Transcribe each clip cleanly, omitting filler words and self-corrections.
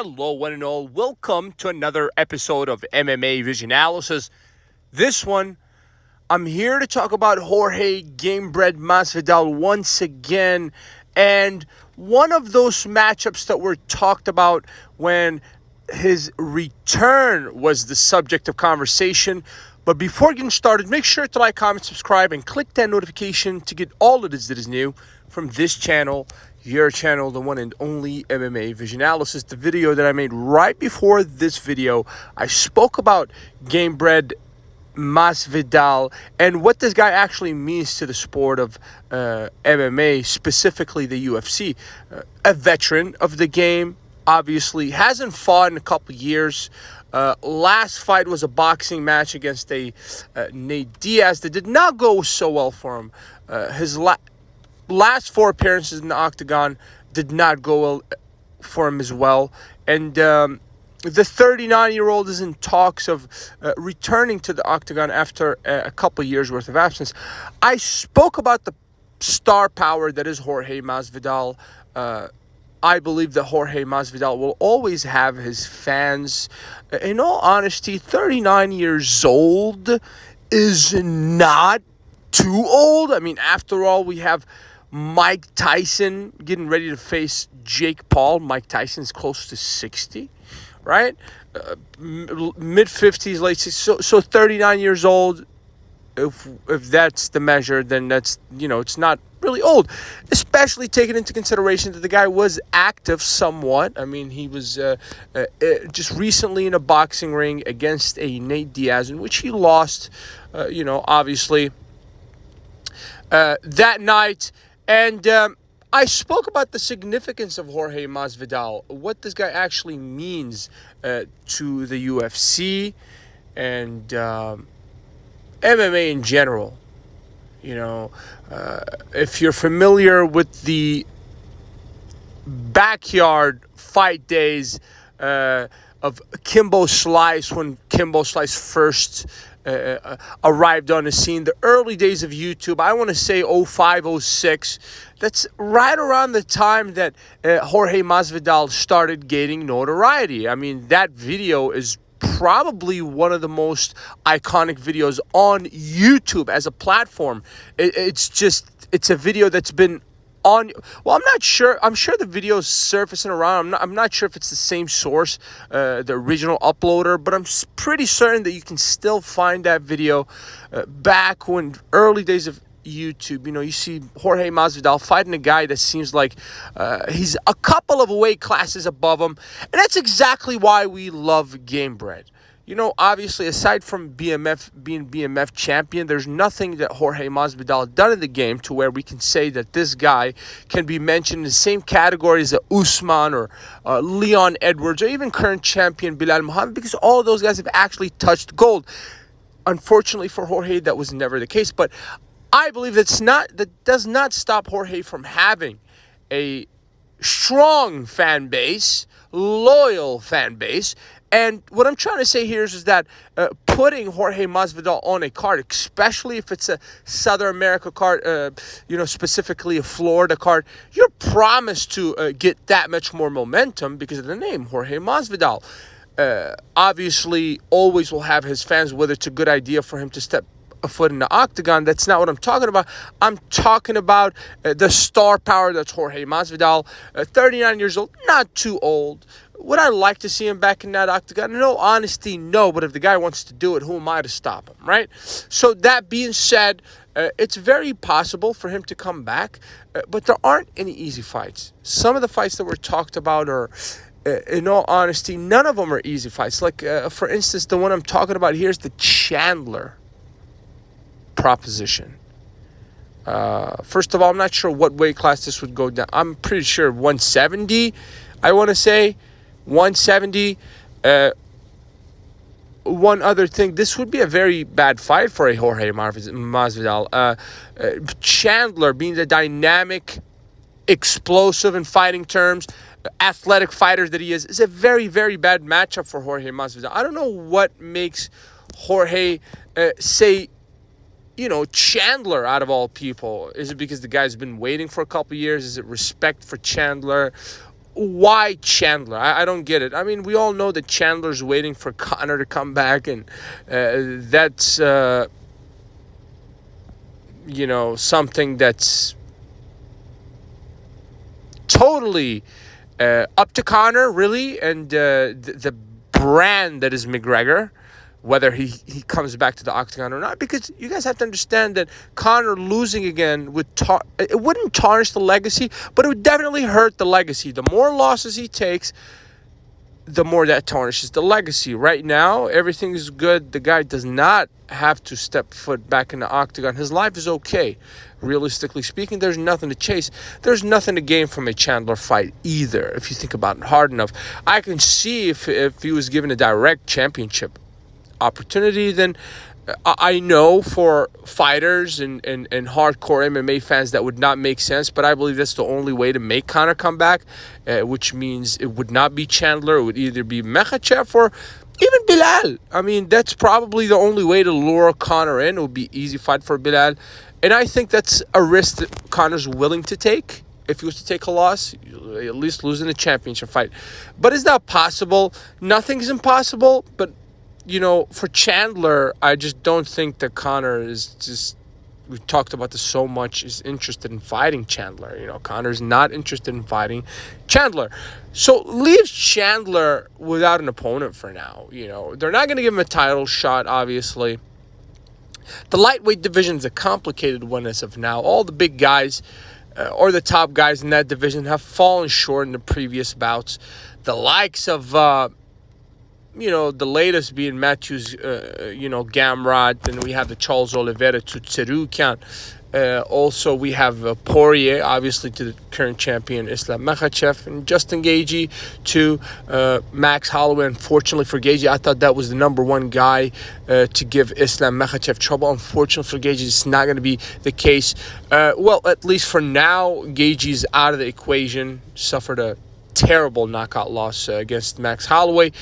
Hello, one and all. Welcome to another episode of MMA Vision Analysis. This one, I'm here to talk about Jorge Gamebred Masvidal once again. And one of those matchups that were talked about when his return was the subject of conversation. But before getting started, make sure to like, comment, subscribe, and click that notification to get all of this that is new from this channel, your channel, the one and only MMA Vision Analysis. The video that I made right before this video, I spoke about Gamebred Masvidal and what this guy actually means to the sport of MMA, specifically the UFC. A veteran of the game, obviously, hasn't fought in a couple years. Last fight was a boxing match against a Nate Diaz that did not go so well for him. His last four appearances in the octagon did not go well for him as well. And the 39-year-old is in talks of returning to the octagon after a couple years worth of absence. I spoke about the star power that is Jorge Masvidal. I believe that Jorge Masvidal will always have his fans. In all honesty, 39 years old is not too old. I mean, after all, we have Mike Tyson getting ready to face Jake Paul. Mike Tyson's close to 60, right? Mid-50s, late 60s. So 39 years old, if that's the measure, then that's, it's not really old, especially taking into consideration that the guy was active somewhat. I mean, he was just recently in a boxing ring against a Nate Diaz, in which he lost, obviously, that night. And I spoke about the significance of Jorge Masvidal, what this guy actually means to the UFC and MMA in general. If you're familiar with the backyard fight days of Kimbo Slice, when Kimbo Slice first arrived on the scene, the early days of YouTube, I want to say 05, 06, that's right around the time that Jorge Masvidal started gaining notoriety. I mean, that video is probably one of the most iconic videos on YouTube as a platform. It's a video that's been on, well, I'm not sure. I'm sure the video's surfacing around. I'm not sure if it's the same source, the original uploader, but I'm pretty certain that you can still find that video back when early days of YouTube. You see Jorge Masvidal fighting a guy that seems like he's a couple of weight classes above him, and that's exactly why we love Gamebred. Obviously, aside from being BMF champion, there's nothing that Jorge Masvidal done in the game to where we can say that this guy can be mentioned in the same category as Usman or Leon Edwards or even current champion Bilal Muhammad, because all of those guys have actually touched gold. Unfortunately for Jorge, that was never the case, but I believe that does not stop Jorge from having a strong fan base, loyal fan base. And what I'm trying to say here is that putting Jorge Masvidal on a card, especially if it's a Southern America card, specifically a Florida card, you're promised to get that much more momentum because of the name, Jorge Masvidal. Obviously, always will have his fans, whether it's a good idea for him to step a foot in the octagon. That's not what I'm talking about. I'm talking about the star power that's Jorge Masvidal. 39 years old, not too old. Would I like to see him back in that octagon? In all honesty, no. But if the guy wants to do it, who am I to stop him, right? So that being said, it's very possible for him to come back. But there aren't any easy fights. Some of the fights that were talked about are, in all honesty, none of them are easy fights. Like, for instance, the one I'm talking about here is the Chandler proposition. First of all, I'm not sure what weight class this would go down. I'm pretty sure 170, I want to say. 170. One other thing, this would be a very bad fight for a Jorge Masvidal. Chandler, being the dynamic, explosive in fighting terms, athletic fighter that he is a very, very bad matchup for Jorge Masvidal. I don't know what makes Jorge say, Chandler out of all people. Is it because the guy's been waiting for a couple years? Is it respect for Chandler? why Chandler? I don't get it. I mean, we all know that Chandler's waiting for Conor to come back, and that's something that's totally up to Conor, really, and the brand that is McGregor, whether he comes back to the octagon or not. Because you guys have to understand that Conor losing again it wouldn't tarnish the legacy, but it would definitely hurt the legacy. The more losses he takes, the more that tarnishes the legacy. Right now, everything is good. The guy does not have to step foot back in the octagon. His life is okay. Realistically speaking, there's nothing to chase. There's nothing to gain from a Chandler fight either, if you think about it hard enough. I can see if he was given a direct championship opportunity, then I know for fighters and hardcore MMA fans that would not make sense, but I believe that's the only way to make Conor come back, which means it would not be Chandler. It would either be Makhachev or even Bilal. I mean, that's probably the only way to lure Conor in. It would be easy fight for Bilal. And I think that's a risk that Conor's willing to take. If he was to take a loss, at least losing a championship fight. But is that possible? Nothing's impossible, but for Chandler, I just don't think that Conor is just, we've talked about this so much, is interested in fighting Chandler. Conor's not interested in fighting Chandler. So leaves Chandler without an opponent for now. They're not going to give him a title shot, obviously. The lightweight division is a complicated one as of now. All the big guys, or the top guys in that division, have fallen short in the previous bouts. The likes of the latest being Matthews, Gamrot. Then we have the Charles Oliveira to Tserukian. Also, we have Poirier, obviously, to the current champion, Islam Makhachev. And Justin Gaethje to Max Holloway. Unfortunately for Gaethje, I thought that was the number one guy to give Islam Makhachev trouble. Unfortunately for Gaethje, it's not going to be the case. Well, at least for now, Gaethje's out of the equation. Suffered a terrible knockout loss against Max Holloway.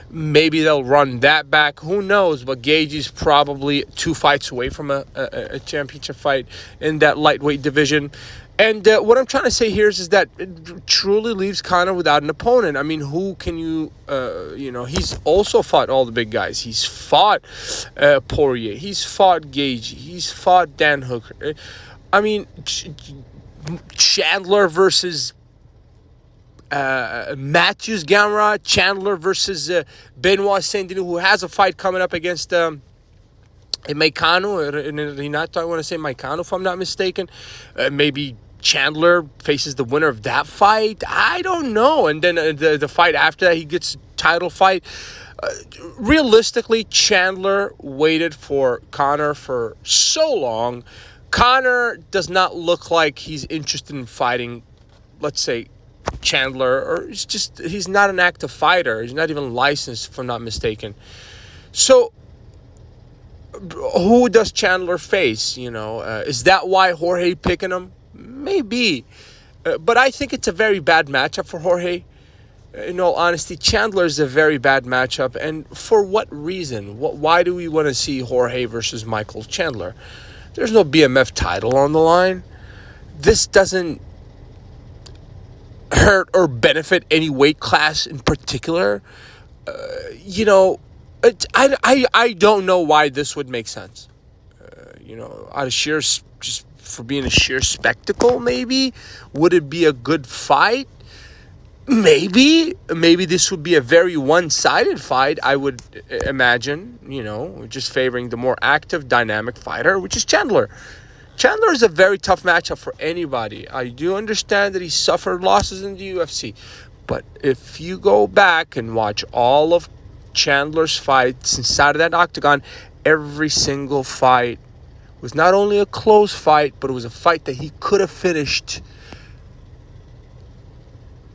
Maybe they'll run that back. Who knows? But Gaethje's probably 2 fights away from a championship fight in that lightweight division. And what I'm trying to say here is that it truly leaves Conor without an opponent. I mean, who can you, he's also fought all the big guys. He's fought Poirier. He's fought Gaethje. He's fought Dan Hooker. I mean, Chandler versus Matthews Gamrot, Chandler versus Benoit Saint-Denis, who has a fight coming up against Maikano, Renato, I want to say Maikano, if I'm not mistaken. Maybe Chandler faces the winner of that fight. I don't know. And then the fight after that, he gets a title fight. Realistically, Chandler waited for Conor for so long. Conor does not look like he's interested in fighting, let's say, Chandler, or he's not an active fighter. He's not even licensed, if I'm not mistaken. So who does Chandler face? Is that why Jorge picking him? Maybe, but I think it's a very bad matchup for Jorge. In all honesty, Chandler is a very bad matchup, and for what reason? Why do we want to see Jorge versus Michael Chandler? There's no BMF title on the line. This doesn't hurt or benefit any weight class in particular. I don't know why this would make sense. Out of sheer, just for being a sheer spectacle, maybe. Would it be a good fight? Maybe this would be a very one-sided fight, I would imagine, just favoring the more active, dynamic fighter, which is Chandler. Chandler is a very tough matchup for anybody. I do understand that he suffered losses in the UFC. But if you go back and watch all of Chandler's fights inside of that octagon, every single fight was not only a close fight, but it was a fight that he could have finished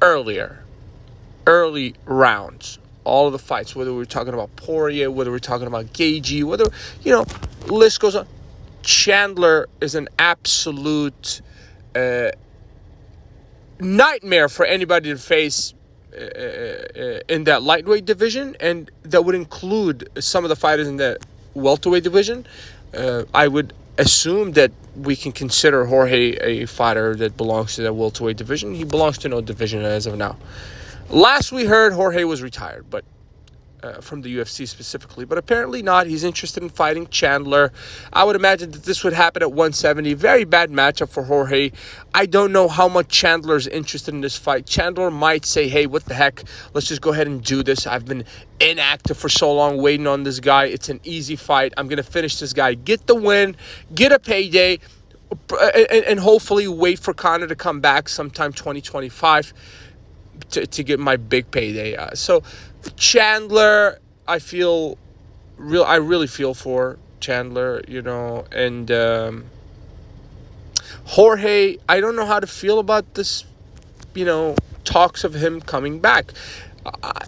early rounds. All of the fights, whether we're talking about Poirier, whether we're talking about Gaethje, whether, list goes on. Chandler is an absolute nightmare for anybody to face in that lightweight division, and that would include some of the fighters in the welterweight division. I would assume that we can consider Jorge a fighter that belongs to the welterweight division. He belongs to no division as of now. Last we heard, Jorge was retired, but from the UFC specifically, but apparently not. He's interested in fighting Chandler. I would imagine that this would happen at 170. Very bad matchup for Jorge. I don't know how much Chandler's interested in this fight. Chandler might say, hey, what the heck? Let's just go ahead and do this. I've been inactive for so long waiting on this guy. It's an easy fight. I'm going to finish this guy, get the win, get a payday, and hopefully wait for Conor to come back sometime 2025 to get my big payday. So Chandler, I really feel for Chandler, and Jorge, I don't know how to feel about this, talks of him coming back.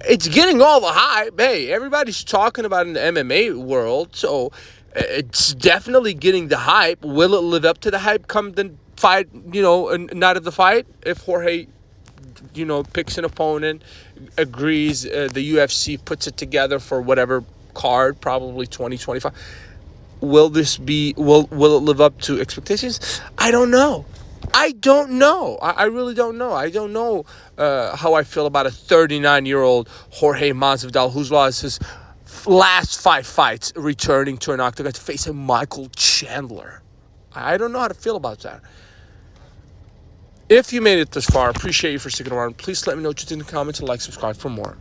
It's getting all the hype. Hey, everybody's talking about it in the MMA world, so it's definitely getting the hype. Will it live up to the hype come the fight, night of the fight? If Jorge picks an opponent, agrees, the UFC puts it together for whatever card, probably 2025. Will it live up to expectations? I don't know. I really don't know. I don't know how I feel about a 39-year-old Jorge Masvidal who's lost his last 5 fights, returning to an octagon to face a Michael Chandler. I don't know how to feel about that. If you made it this far, appreciate you for sticking around. Please let me know what you think in the comments and subscribe for more.